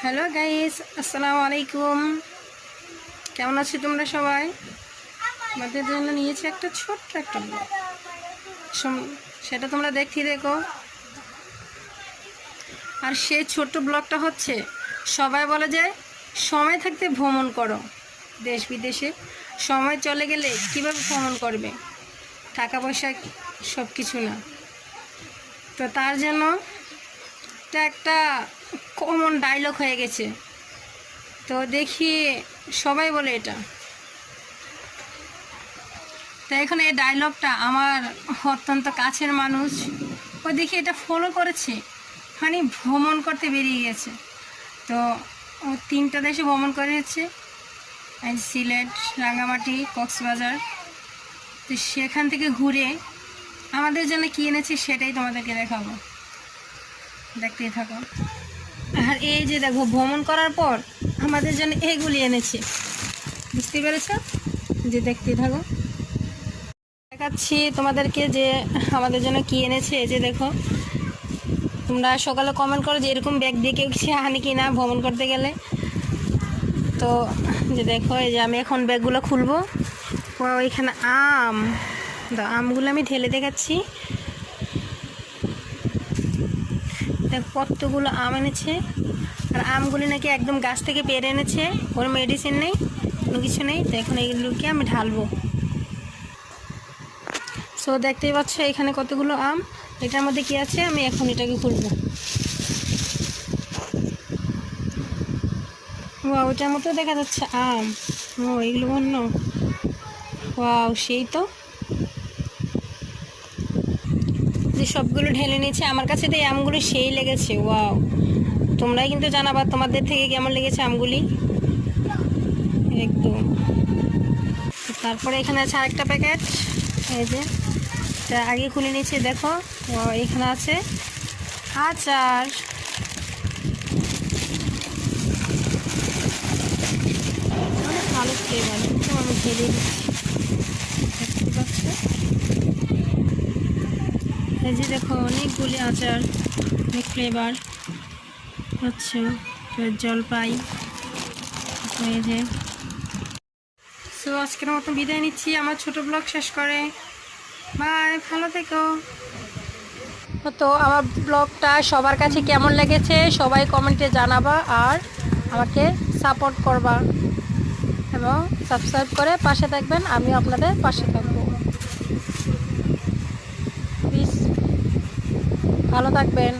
Hello guys, আসসালামু আলাইকুম। কেমন আছো তোমরা সবাই? আমাদের জন্য নিয়েছি একটা ছোট্ট একটা ব্লগ, সেটা তোমরা দেখো। আর সেই ছোট্ট ব্লগটা হচ্ছে, সবাই বলে যে সময় থাকতে ভ্রমণ করো দেশ বিদেশে। সময় চলে গেলে কিভাবে ভ্রমণ করবে? টাকা পয়সা সব কিছু না। তো তার জন্য এটা একটা কমন ডায়লগ হয়ে গেছে। তো দেখি সবাই বলে এটা। তো এখন এই ডায়লগটা আমার অত্যন্ত কাছের মানুষ, ও দেখি এটা ফলো করেছে, মানে ভ্রমণ করতে বেরিয়ে গেছে। তো ও 3টা দেশে ভ্রমণ করেছে, সিলেট, রাঙামাটি, কক্সবাজার। তো সেখান থেকে ঘুরে আমাদের জন্য কী এনেছে সেটাই তোমাদেরকে দেখাবো, দেখতেই থাকো। আর এই যে দেখো, ভ্রমণ করার পর আমাদের জন্য এইগুলি এনেছে, বুঝতে পেরেছ? যে দেখতেই থাকো, দেখাচ্ছি তোমাদেরকে যে আমাদের জন্য কি এনেছে। এই যে দেখো, তোমরা সকালে কমেন্ট করো যে এরকম ব্যাগ দিয়ে কেউ কিছু আনে কি না ভ্রমণ করতে গেলে। তো যে দেখো, এই যে আমি এখন ব্যাগগুলো খুলবো। ওইখানে আমগুলো আমি ঢেলে দেখাচ্ছি। দেখ কতগুলো আম এনেছে। আর আমগুলি নাকি একদম গাছ থেকে পেরে এনেছে, কোনো মেডিসিন নেই, কোনো কিছু নেই। তো এখন এইগুলোকে আমি ঢালবো। সো দেখতেই পাচ্ছ এখানে কতগুলো আম। এটার মধ্যে কি আছে আমি এখন এটাকে খুলবো। ওটার মতো দেখা যাচ্ছে আম। এগুলো অন্য। সেই তো যে সবগুলো ঢেলে নিয়েছে আমার কাছে, তো এই আমগুলো সেই লেগেছে। তোমরাই কিন্তু জানাবা তোমাদের থেকে কেমন লেগেছে আমগুলি একদম। তারপরে এখানে আছে আরেকটা প্যাকেট। এই যে আগে খুলে নিয়েছি, দেখো এখানে আছে আচার। অনেক ভালো ফ্লেভার, একদম আমি ঢেলে দিচ্ছি, দেখতে পাচ্ছ। এই যে দেখো অনেকগুলি আচার, অনেক ফ্লেভার হচ্ছে। জলপাই। এই যে সো আজকের মতো বিদায় নিচ্ছি, আমার ছোট ব্লগ শেষ করে। বাই, ভালো থেকো। তো আমার ব্লগটা সবার কাছে কেমন লেগেছে সবাই কমেন্টে জানাবা, আর আমাকে সাপোর্ট করবা এবং সাবস্ক্রাইব করে পাশে থাকবেন। আমিও আপনাদের পাশে থাকবো। প্লিজ ভালো থাকবেন।